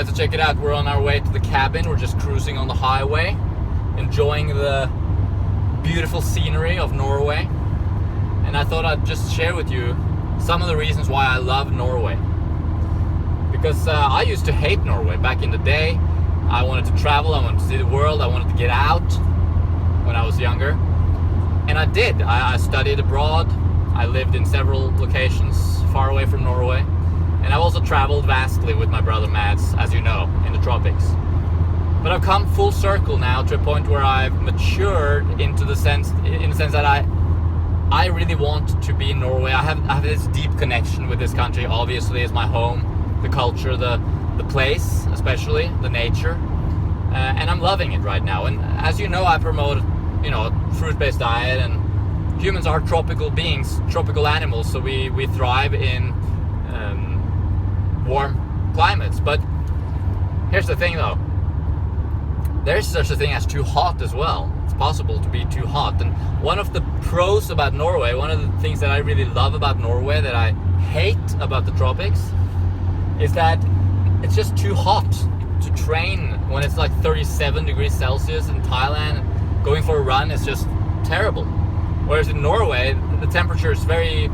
So check it out, we're on our way to the cabin. We're just cruising on the highway, enjoying the beautiful scenery of Norway. And I thought I'd just share with you some of the reasons why I love Norway. Because I used to hate Norway back in the day. I wanted to travel, I wanted to see the world, I wanted to get out when I was younger. And I did. I studied abroad. I lived in several locations far away from Norway. And I've also traveled vastly with my brother Mads, as you know, in the tropics. But I've come full circle now to a point where I've matured in the sense that I really want to be in Norway. I have this deep connection with this country. Obviously, it's my home, the culture, the place, especially the nature, and I'm loving it right now. And as you know, I promote, fruit-based diet, and humans are tropical beings, tropical animals, so we thrive in warm climates. But here's the thing though, there's such a thing as too hot as well. It's possible to be too hot. And one of the pros about Norway, one of the things that I really love about Norway that I hate about the tropics, is that it's just too hot to train when it's like 37 degrees Celsius in Thailand. Going for a run is just terrible. Whereas in Norway, the temperature is very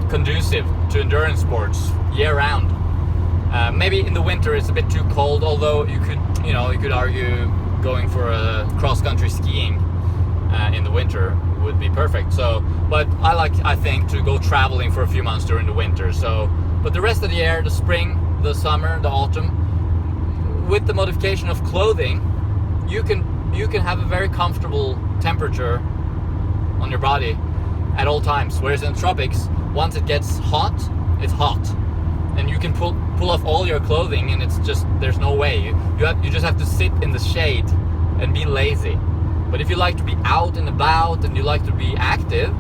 conducive to endurance sports year-round. Maybe in the winter it's a bit too cold, although you could argue going for a cross-country skiing in the winter would be perfect. So, but I think to go traveling for a few months during the winter. So, but the rest of the year, the spring, the summer, the autumn, with the modification of clothing, you can have a very comfortable temperature on your body at all times. Whereas in the tropics, once it gets hot, it's hot, and you can pull off all your clothing, and it's just, there's no way. You just have to sit in the shade and be lazy. But if you like to be out and about and you like to be active,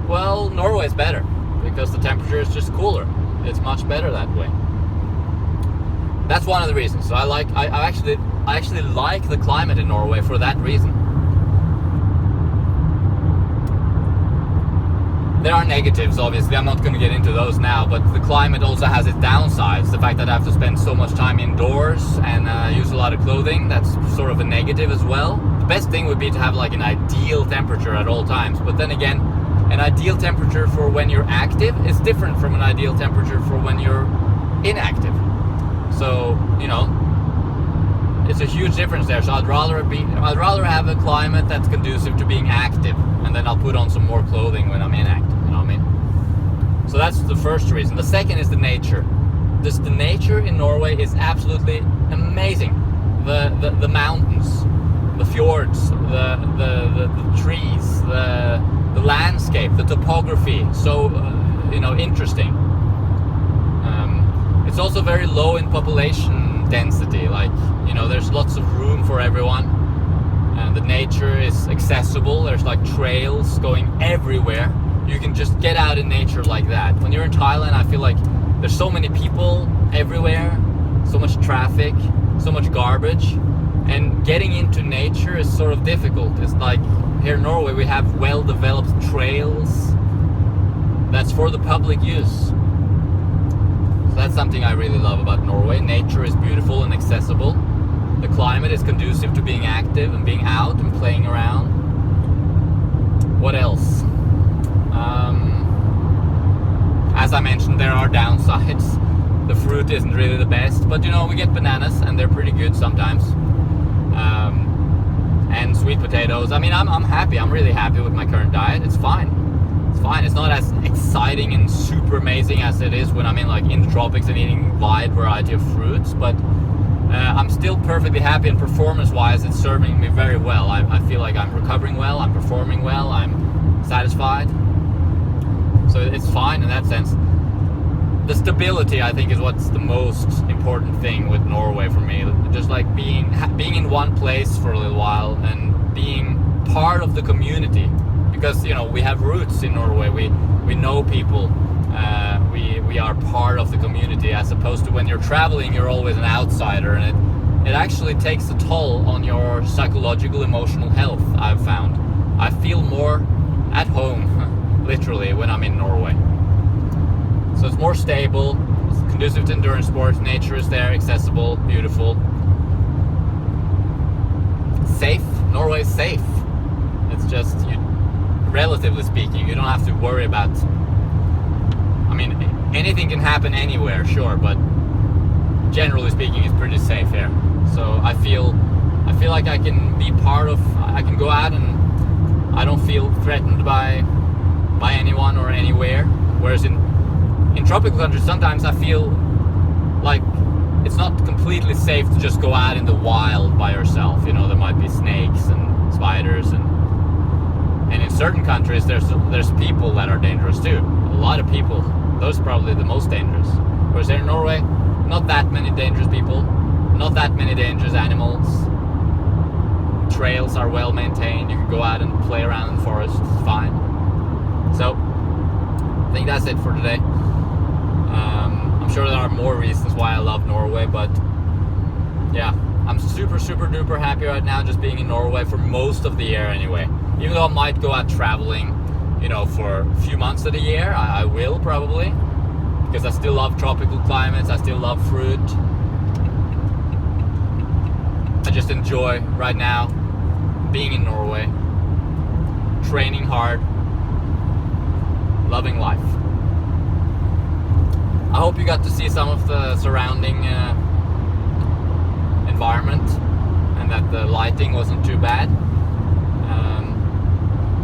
well, Norway is better because the temperature is just cooler. It's much better that way. That's one of the reasons. So I actually like the climate in Norway for that reason. There are negatives, obviously. I'm not going to get into those now, but the climate also has its downsides. The fact that I have to spend so much time indoors and use a lot of clothing, that's sort of a negative as well. The best thing would be to have like an ideal temperature at all times. But then again, an ideal temperature for when you're active is different from an ideal temperature for when you're inactive. So, it's a huge difference there. So I'd rather have a climate that's conducive to being active, and then I'll put on some more clothing when I'm inactive, you know what I mean? So that's the first reason. The second is the nature. The nature in Norway is absolutely amazing. The mountains, the fjords, the trees, the landscape, the topography, so interesting. It's also very low in population density, there's lots of room for everyone, and the nature is accessible. There's like trails going everywhere. You can just get out in nature like that. When you're in Thailand, I feel like there's so many people everywhere, so much traffic, so much garbage, and getting into nature is sort of difficult. It's like here in Norway we have well-developed trails that's for the public use. So that's something I really love about Norway. Nature is beautiful and accessible. The climate is conducive to being active and being out and playing around. What else? As I mentioned, there are downsides. The fruit isn't really the best, but we get bananas and they're pretty good sometimes. And sweet potatoes. I mean, I'm happy. I'm really happy with my current diet. It's fine. It's fine. It's not as exciting and super amazing as it is when I'm in the tropics and eating wide variety of fruits, but I'm still perfectly happy, and performance-wise, it's serving me very well. I feel like I'm recovering well, I'm performing well, I'm satisfied. So it's fine in that sense. The stability, I think, is what's the most important thing with Norway for me. Just like being in one place for a little while and being part of the community. Because, we have roots in Norway. We know people. We are part of the community, as opposed to when you're traveling, you're always an outsider, and it actually takes a toll on your psychological, emotional health, I've found. I feel more at home, literally, when I'm in Norway. So it's more stable, it's conducive to endurance sports. Nature is there, accessible, beautiful. Safe. Norway is safe. It's just, relatively speaking, you don't have to worry about, I mean, anything can happen anywhere, sure, but generally speaking, it's pretty safe here. So I feel like I can be I can go out and I don't feel threatened by anyone or anywhere. Whereas in tropical countries, sometimes I feel like it's not completely safe to just go out in the wild by yourself. You know, there might be snakes and spiders, and in certain countries there's people that are dangerous too. A lot of people. Those are probably the most dangerous. Whereas here in Norway, not that many dangerous people, not that many dangerous animals. Trails are well maintained. You can go out and play around in the forest. It's fine. So I think that's it for today. I'm sure there are more reasons why I love Norway, but yeah, I'm super duper happy right now just being in Norway for most of the year anyway. Even though I might go out traveling, you know, for a few months of the year, I will probably, because I still love tropical climates, I still love fruit. I just enjoy right now being in Norway, training hard, loving life. I hope you got to see some of the surrounding environment and that the lighting wasn't too bad.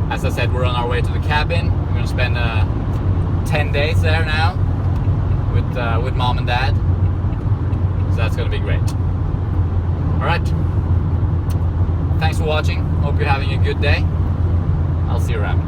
As I said, we're on our way to the cabin. We're going to spend 10 days there now with mom and dad. So that's going to be great. Alright. Thanks for watching. Hope you're having a good day. I'll see you around.